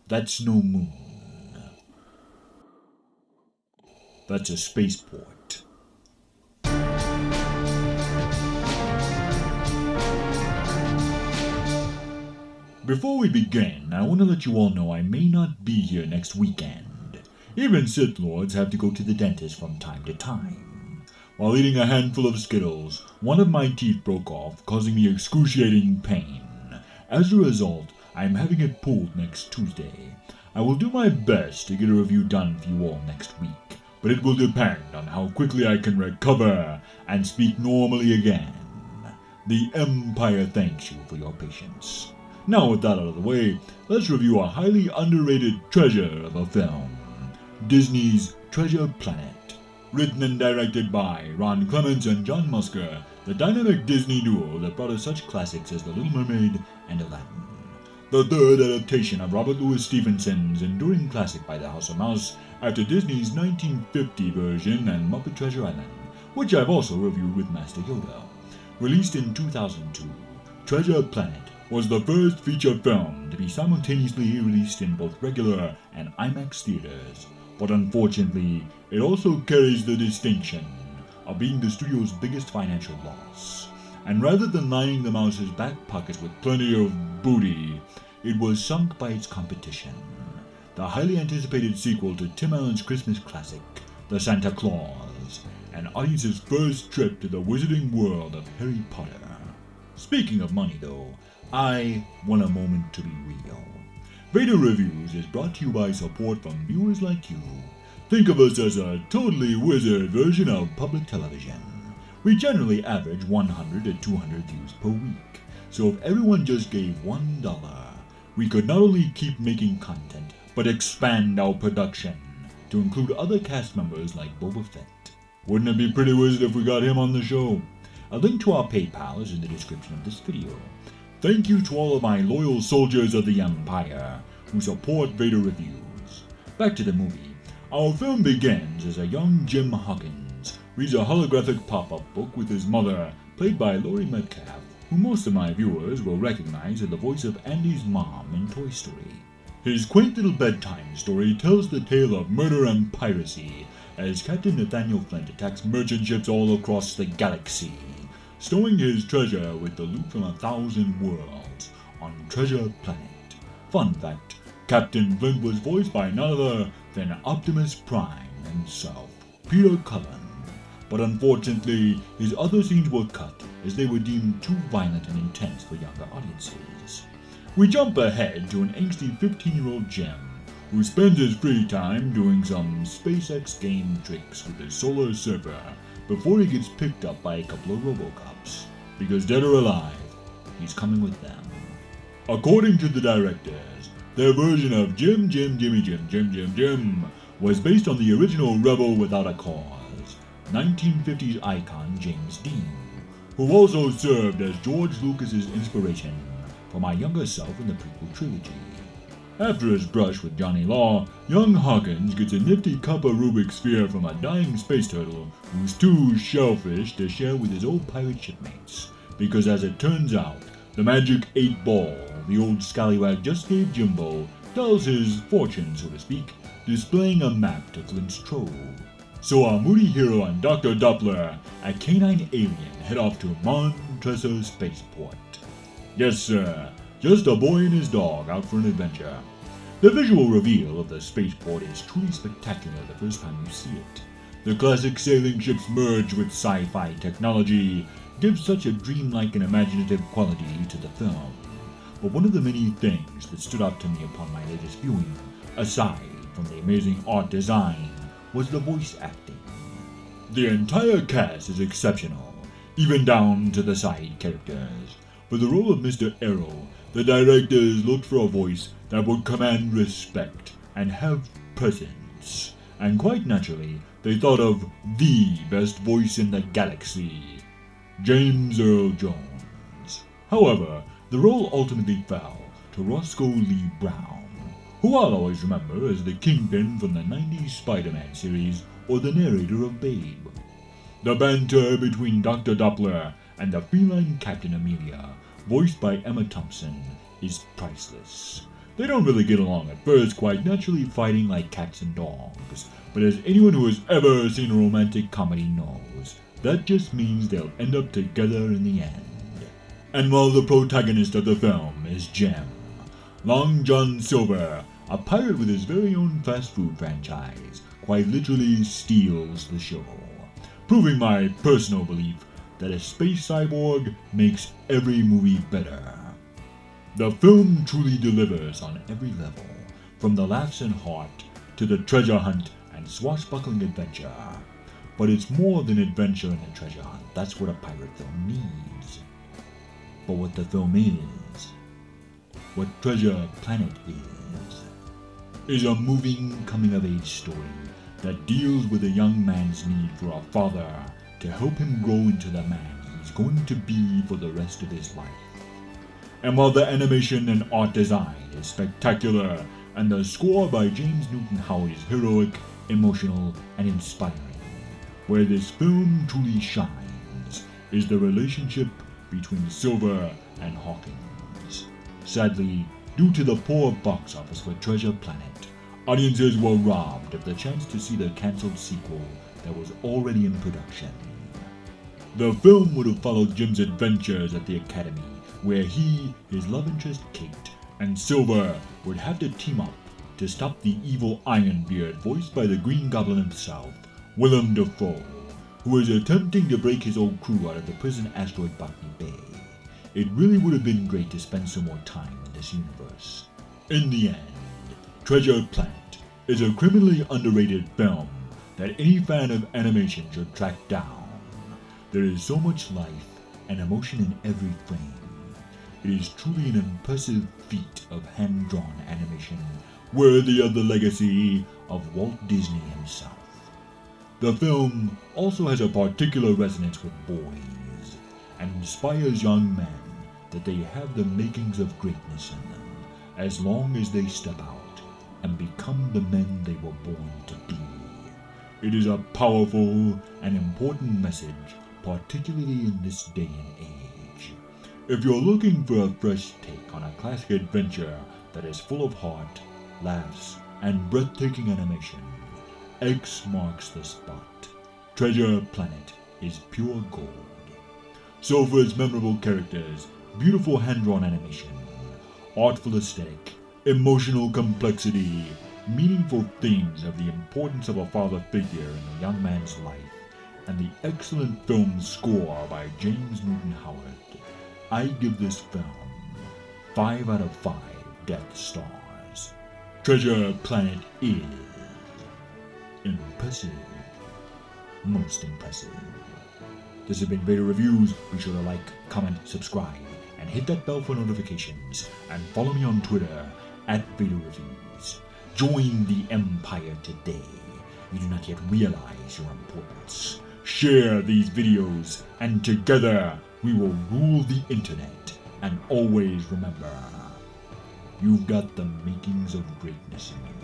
That's no moon. That's a spaceport. Before we begin, I want to let you all know I may not be here next weekend. Even Sith Lords have to go to the dentist from time to time. While eating a handful of Skittles, one of my teeth broke off, causing me excruciating pain. As a result, I am having it pulled next Tuesday. I will do my best to get a review done for you all next week, but it will depend on how quickly I can recover and speak normally again. The Empire thanks you for your patience. Now with that out of the way, let's review a highly underrated treasure of a film, Disney's Treasure Planet. Written and directed by Ron Clements and John Musker, the dynamic Disney duo that brought us such classics as The Little Mermaid and Aladdin. The third adaptation of Robert Louis Stevenson's enduring classic by the House of Mouse after Disney's 1950 version and Muppet Treasure Island, which I've also reviewed with Master Yoda. Released in 2002, Treasure Planet was the first feature film to be simultaneously released in both regular and IMAX theaters, but unfortunately, it also carries the distinction of being the studio's biggest financial loss. And rather than lining the mouse's back pockets with plenty of booty, it was sunk by its competition, the highly anticipated sequel to Tim Allen's Christmas classic, The Santa Claus, and audience's first trip to the wizarding world of Harry Potter. Speaking of money though, I want a moment to be real. Vader Reviews is brought to you by support from viewers like you. Think of us as a totally wizard version of public television. We generally average 100 to 200 views per week, so if everyone just gave $1, we could not only keep making content, but expand our production to include other cast members like Boba Fett. Wouldn't it be pretty wizard if we got him on the show? A link to our PayPal is in the description of this video. Thank you to all of my loyal soldiers of the Empire who support Vader Reviews. Back to the movie. Our film begins as a young Jim Hawkins reads a holographic pop-up book with his mother, played by Laurie Metcalf, who most of my viewers will recognize as the voice of Andy's mom in Toy Story. His quaint little bedtime story tells the tale of murder and piracy as Captain Nathaniel Flint attacks merchant ships all across the galaxy, stowing his treasure with the loot from 1,000 worlds on Treasure Planet. Fun fact, Captain Flint was voiced by none other than Optimus Prime himself, Peter Cullen. But unfortunately, his other scenes were cut as they were deemed too violent and intense for younger audiences. We jump ahead to an angsty 15-year-old Jim who spends his free time doing some SpaceX game tricks with his solar surfer before he gets picked up by a couple of Robocops, because dead or alive, he's coming with them. According to the directors, their version of Jim was based on the original Rebel Without a Cause, 1950s icon James Dean, who also served as George Lucas's inspiration for my younger self in the prequel trilogy. After his brush with Johnny Law, young Hawkins gets a nifty copper Rubik's sphere from a dying space turtle who's too shellfish to share with his old pirate shipmates, because as it turns out, the magic 8-ball the old scallywag just gave Jimbo tells his fortune, so to speak, displaying a map to Flint's trove. So our moody hero and Dr. Doppler, a canine alien, head off to Montressor Spaceport. Yes sir, just a boy and his dog out for an adventure. The visual reveal of the spaceport is truly spectacular the first time you see it. The classic sailing ships merge with sci-fi technology gives such a dreamlike and imaginative quality to the film. But one of the many things that stood out to me upon my latest viewing, aside from the amazing art design, was the voice acting. The entire cast is exceptional, even down to the side characters. For the role of Mr. Arrow, the directors looked for a voice that would command respect and have presence. And quite naturally, they thought of the best voice in the galaxy, James Earl Jones. However, the role ultimately fell to Roscoe Lee Brown, who I'll always remember as the Kingpin from the 90s Spider-Man series or the narrator of Babe. The banter between Dr. Doppler and the feline Captain Amelia, voiced by Emma Thompson, is priceless. They don't really get along at first, quite naturally fighting like cats and dogs. But as anyone who has ever seen a romantic comedy knows, that just means they'll end up together in the end. And while the protagonist of the film is Jem, Long John Silver, a pirate with his very own fast food franchise, quite literally steals the show, proving my personal belief that a space cyborg makes every movie better. The film truly delivers on every level, from the laughs and heart to the treasure hunt and swashbuckling adventure. But it's more than adventure and a treasure hunt. That's what a pirate film needs. But what the film is, what Treasure Planet is a moving coming-of-age story that deals with a young man's need for a father to help him grow into the man he's going to be for the rest of his life. And while the animation and art design is spectacular, and the score by James Newton Howard is heroic, emotional, and inspiring, where this film truly shines is the relationship between Silver and Hawkins. Sadly, due to the poor box office for Treasure Planet, audiences were robbed of the chance to see the cancelled sequel that was already in production. The film would have followed Jim's adventures at the Academy, where he, his love interest Kate, and Silver would have to team up to stop the evil Ironbeard voiced by the Green Goblin himself, Willem Dafoe, who is attempting to break his old crew out of the prison asteroid Botany Bay. It really would have been great to spend some more time in this universe. In the end, Treasure Planet is a criminally underrated film that any fan of animation should track down. There is so much life and emotion in every frame. It is truly an impressive feat of hand-drawn animation, worthy of the legacy of Walt Disney himself. The film also has a particular resonance with boys, and inspires young men that they have the makings of greatness in them, as long as they step out and become the men they were born to be. It is a powerful and important message, particularly in this day and age. If you're looking for a fresh take on a classic adventure that is full of heart, laughs, and breathtaking animation, X marks the spot. Treasure Planet is pure gold. So for its memorable characters, beautiful hand-drawn animation, artful aesthetic, emotional complexity, meaningful themes of the importance of a father figure in a young man's life, and the excellent film score by James Newton Howard, I give this film 5 out of 5 Death Stars. Treasure Planet is impressive. Most impressive. This has been Vader Reviews. Be sure to like, comment, subscribe, and hit that bell for notifications. And follow me on Twitter @VaderReviews. Join the Empire today. You do not yet realize your importance. Share these videos, and together we will rule the internet. And always remember, you've got the makings of greatness in you.